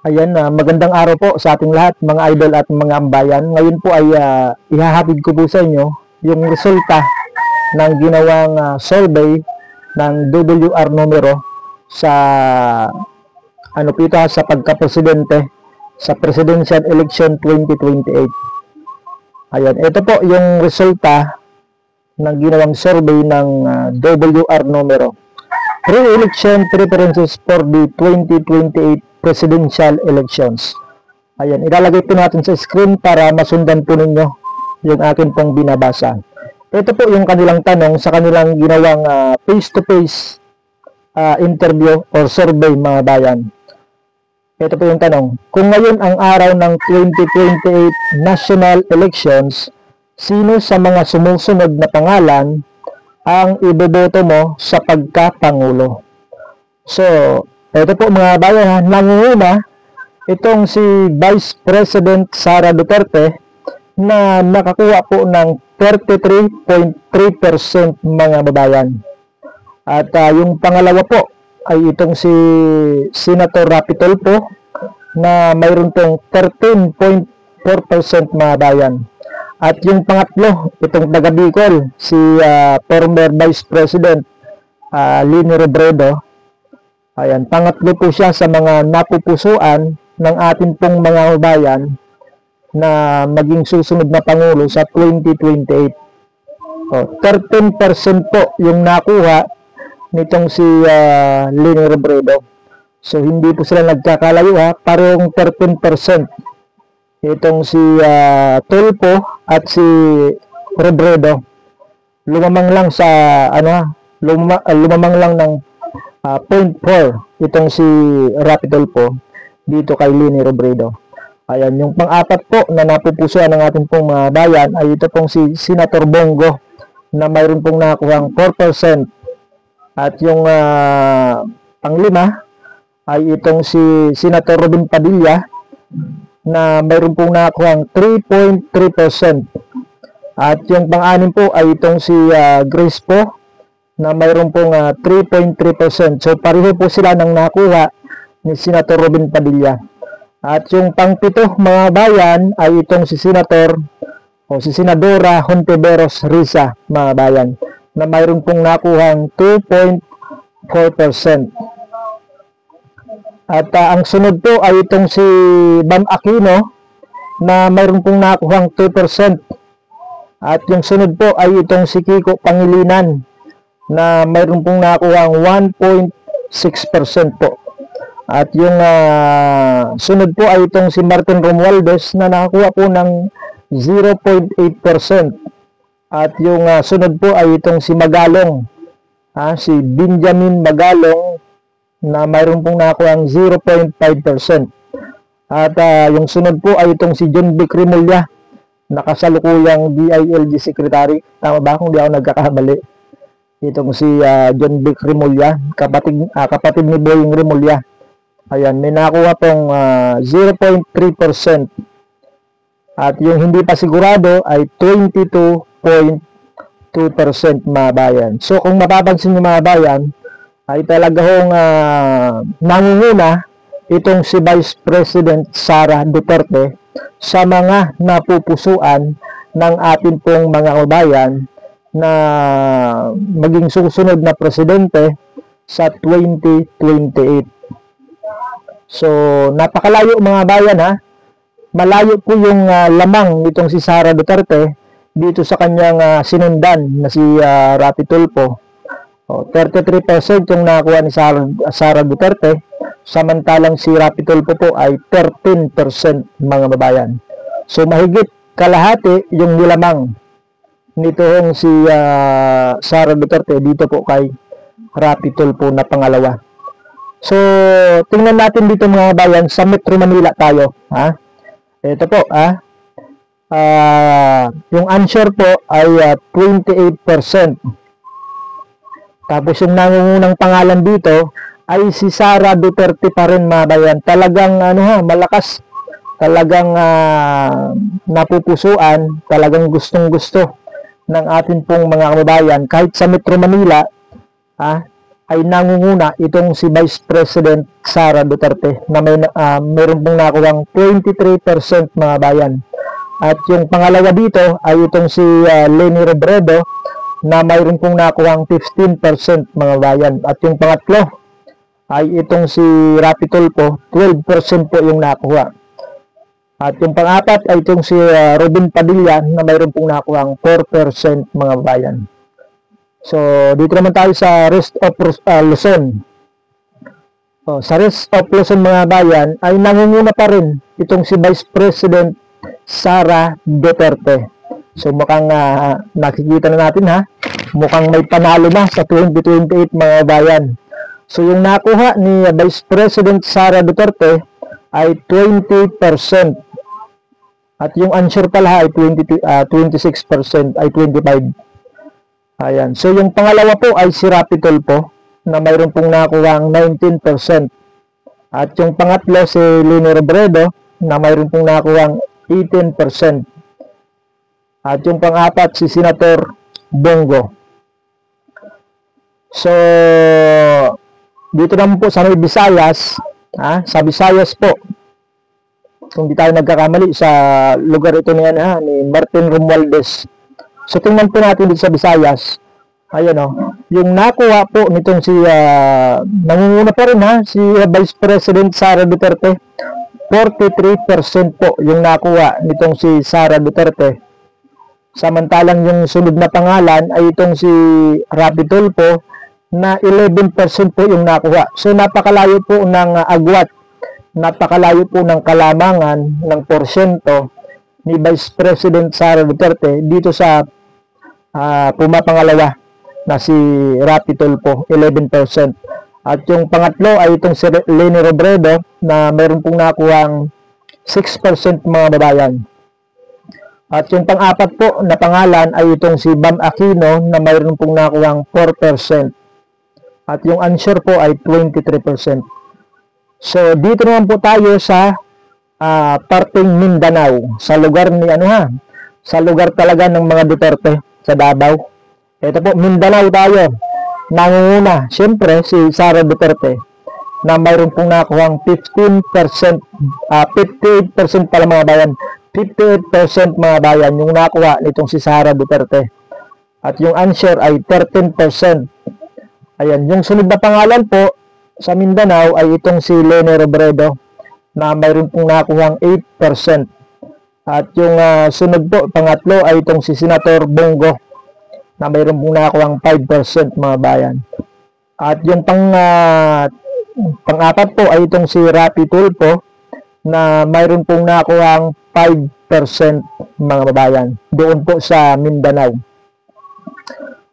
Ayan, magandang araw po sa ating lahat, mga idol at mga ambayan. Ngayon po ay ihahatid ko po sa inyo yung resulta ng ginawang survey ng WR numero sa sa pagka-presidente sa Presidential Election 2028. Ayan, ito po yung resulta ng ginawang survey ng WR numero. Pre-election preferences for the 2028 presidential elections. Ayan, ilalagay po natin sa screen para masundan po ninyo yung akin pong binabasa. Ito po yung kanilang tanong sa kanilang ginawang face-to-face interview or survey, mga bayan. Ito po yung tanong. Kung ngayon ang araw ng 2028 national elections, sino sa mga sumusunod na pangalan ang iboboto mo sa pagkapangulo? So, ito po mga bayan, nangunguna itong si Vice President Sara Duterte na nakakuha po ng 33.3% mga babayan. At yung pangalawa po ay itong si Senator Rapi Tulfo na mayroon pong 13.4% mga bayan. At yung pangatlo, itong taga Bicol, si former Vice President Leni Robredo. Ayan, pangatlo po siya sa mga napupusuan ng ating pong mga bayan na maging susunod na Pangulo sa 2028. 13% po yung nakuha nitong si Leni Robredo. So, hindi po sila nagkakalayo ha, parehong 13%. Itong si Tulfo at si Robredo lumamang lang sa lumamang lang ng 0.4 itong si Rapi Tulfo dito kay Leni Robredo. Ayan, yung pang-apat po na napupusuan ng ating pong mga bayan ay ito pong si Senator Bongo na mayroon pong nakuhang 4%. At yung panglima ay itong si Senator Robin Padilla na mayroon pong nakuhang 3.3%. At yung pang-anim po ay itong si Grace po na mayroon pong 3.3%. So pareho po sila ng nakuha ni Senator Robin Padilla. At yung pang-pito mga bayan ay itong si Senator o si Senadora Hontiveros Risa mga bayan na mayroon pong nakuhang 2.4%. At ang sunod po ay itong si Bam Aquino na mayroon pong nakuhang 2%. At yung sunod po ay itong si Kiko Pangilinan na mayroon pong nakuhang 1.6% po. At yung sunod po ay itong si Martin Romualdez na nakakuha po ng 0.8%. At yung sunod po ay itong si Magalong, si Benjamin Magalong na mayroon pong nakuha ang 0.5%. At yung sunod po ay itong si John B. Crimolia, nakasalukuyang DILG Secretary. Tama ba kung di ako nagkakamali? Itong si John B. Crimolia, kapatid ni Boying Rimulya. Ayan, may nakuha pong 0.3%. At yung hindi pa sigurado ay 22.2% mga bayan. So kung mapapansin nyo mga bayan, ay talaga hong nangunguna itong si Vice President Sara Duterte sa mga napupusuan ng ating pong mga kabayan na maging susunod na presidente sa 2028. So, napakalayo mga bayan ha. Malayo po yung lamang nitong si Sara Duterte dito sa kanyang sinundan na si Rapi Tulfo. 33% yung nakuha ni Sara Duterte, samantalang si Rapi Tulfo po ay 13% mga babayan. So mahigit kalahati yung nilamang nitong si Sara Duterte dito po kay Rapi Tulfo na pangalawa. So tingnan natin dito mga bayan sa Metro Manila tayo. Ito po yung answer po ay 28%. Tapos yung nangungunang pangalan dito ay si Sara Duterte pa rin mga bayan. Talagang malakas. Talagang napupusuan, talagang gustong-gusto ng ating pong mga kababayan kahit sa Metro Manila, ay nangunguna itong si Vice President Sara Duterte na mayroon pong nakuhang 23% mga bayan. At yung pangalawa dito ay itong si Leni Robredo na mayroon pong nakuhang 15% mga bayan. At yung pangatlo ay itong si Rapi Tulfo, 12% po yung nakuha. At yung pang-apat ay itong si Robin Padilla na mayroon pong nakuhang 4% mga bayan. So, dito naman tayo sa rest of Luzon. Sa rest of Luzon mga bayan ay nangunguna pa rin itong si Vice President Sara Duterte. So, mukhang nakikita na natin ha. Mukhang may panalo na sa 2028 mga bayan. So, yung nakuha ni Vice President Sara Duterte ay 20%. At yung answer pala ay 26%, ay 25%. Ayan. So, yung pangalawa po ay si Rapi Tulfo na mayroon pong nakuhang 19%. At yung pangatlo si Leni Robredo na mayroon pong nakuhang 18%. At yung pang-apat si Senator Bongo. So, dito naman po sa Visayas, sa Visayas po, kung di tayo nagkakamali sa lugar ito ni Martin Romualdez. So, tingnan po natin dito sa Visayas. Ayan yung nakuha po nitong si, nangunguna pa rin si Vice President Sara Duterte. 43% po yung nakuha nitong si Sara Duterte. Samantalang yung sunod na pangalan ay itong si Rapi Tulfo na 11% po yung nakuha. So, napakalayo po ng agwat. Napakalayo po ng kalamangan ng porsyento ni Vice President Sara Duterte dito sa pumapangalawa na si Rapi Tulfo, 11%. At yung pangatlo ay itong si Leni Robredo na mayroon pong nakuhang 6% mga babayan. At yung pang-apat po na pangalan ay itong si Bam Aquino na mayroon pong nakuhang 4%. At yung answer po ay 23%. So dito naman po tayo sa parteng Mindanao, sa lugar ni sa lugar talaga ng mga Duterte sa Davao. Ito po, Mindanao tayo. Nangunguna, siyempre, si Sara Duterte na mayroon pong nakuhang 15%, 58% pala mga bayan. 58% mga bayan yung nakuha nitong si Sara Duterte. At yung answer ay 13%. Ayan, yung sunod na pangalan po sa Mindanao ay itong si Leni Robredo na mayroon pong nakuhang 8%. At yung sunod po, pangatlo ay itong si Senator Bongo na mayroon pong nakuhang 5% mga bayan. At yung pang-apat po ay itong si Rapi Tulfo na mayroon pong nakuhang 5% mga bayan doon po sa Mindanao.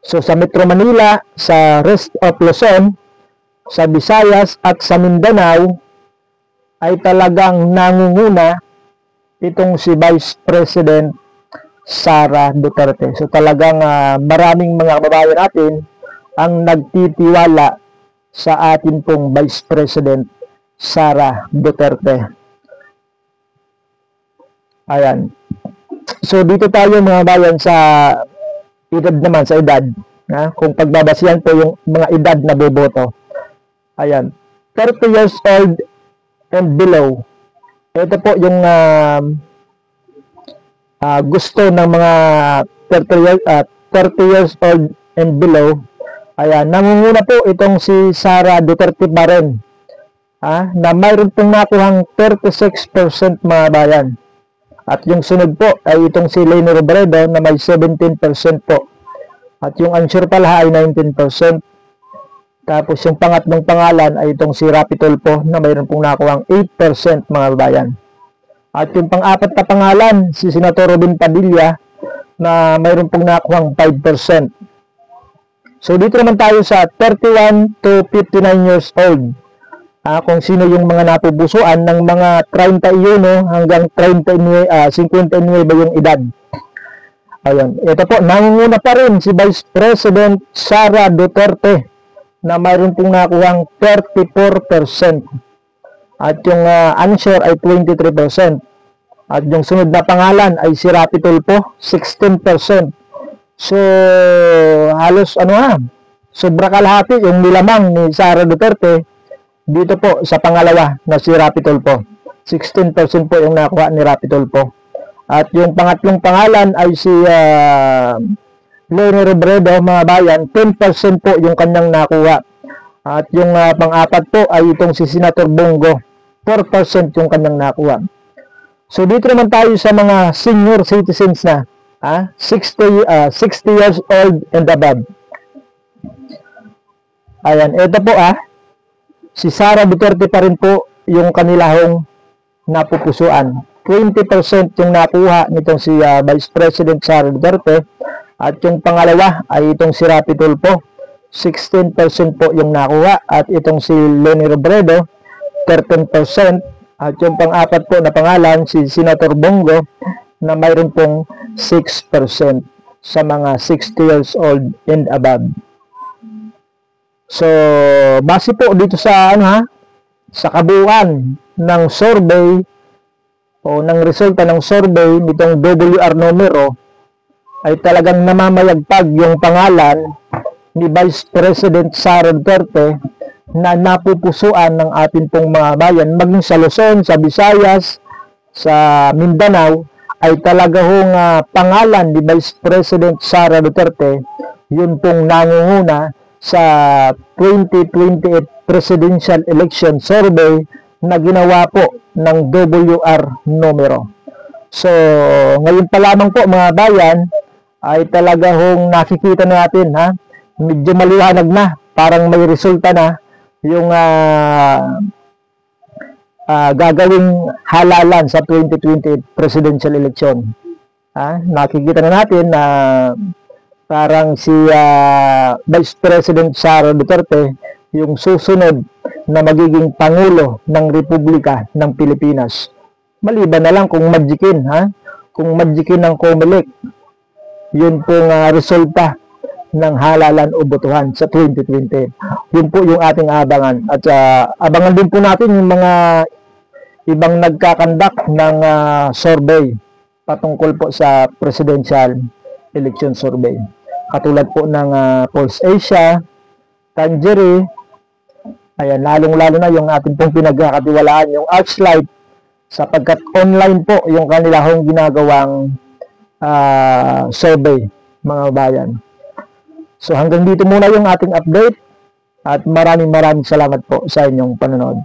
So sa Metro Manila, sa rest of Luzon, sa Visayas at sa Mindanao ay talagang nangunguna itong si Vice President Sara Duterte. So talagang maraming mga kababayan natin ang nagtitiwala sa atin pong Vice President Sara Duterte. Ayan. So dito tayo mga bayan sa edad naman, sa edad. Kung pagbabasihan po yung mga edad na boboto. Ayan. 30 years old and below. Ito po yung gusto ng mga 30 years old and below. Ayan. Nangunguna po itong si Sara Duterte pa rin. Na mayroon pong nakuhang 36% mga bayan. At yung sunod po ay itong si Leni Robredo na may 17% po. At yung answer pala ay 19%. Tapos yung pangatlong pangalan ay itong si Rapi Tulfo na mayroon pong nakuhang 8% mga bayan. At yung pang-apat na pangalan, si Senator Robin Padilla na mayroon pong nakuhang 5%. So dito naman tayo sa 31 to 59 years old. Kung sino yung mga napupusuan ng mga 31 hanggang 59 yung edad. Ayan. Ito po, nangunguna pa rin si Vice President Sara Duterte na mayroon pong nakuhang 34%. At yung answer ay 23%. At yung sunod na pangalan ay si Rapi Tulfo, 16%. So, halos sobra kalahati yung nilamang ni Sara Duterte dito po sa pangalawa na si Rapi Tulfo. 16% po yung nakuha ni Rapi Tulfo. At yung pangatlong pangalan ay si Leni Robredo, mga bayan, 10% po yung kanyang nakuha. At yung pang-apat po ay itong si Senator Bongo, 4% yung kanyang nakuha. So dito naman tayo sa mga senior citizens na 60 years old and above. Ayan, ito po si Sara Duterte pa rin po yung kanilahong napupusuan. 20% yung nakuha nitong si Vice President Sara Duterte, at yung pangalawa ay itong si Rapi Tulfo, 16% po yung nakuha, at itong si Leni Robredo, 13%, at yung pang-apat po na pangalan si Senator Bongo na mayroon pong 6% sa mga 60 years old and above. So, base po dito sa sa kabuuan ng survey o ng resulta ng survey nitong WR numero, ay talagang namamayagpag yung pangalan ni Vice President Sara Duterte na napupusuan ng ating pong mga bayan, maging sa Luzon, sa Visayas, sa Mindanao, ay talaga hong pangalan ni Vice President Sara Duterte yun pong nangunguna sa 2028 Presidential Election Survey na ginawa po ng WR numero. So, ngayon pa lamang po mga bayan, ay talaga hong nakikita natin medyo maliwanag na, parang may resulta na yung gagawing halalan sa 2028 presidential election. Nakikita na natin na parang si Vice President Sara Duterte yung susunod na magiging Pangulo ng Republika ng Pilipinas. Maliban na lang kung magjikin, kung magjikin ng COMELEC, yun pong resulta ng halalan o botohan sa 2020. Yun po yung ating abangan. At abangan din po natin yung mga ibang nagkakandak ng survey patungkol po sa presidential election survey. Katulad po ng Pulse Asia, Tangery, ayan, lalong-lalo na yung ating pong pinagkakatiwalaan, yung Archlight, sapagkat online po yung kanilahong ginagawang survey, mga bayan. So hanggang dito muna yung ating update, at maraming salamat po sa inyong panonood.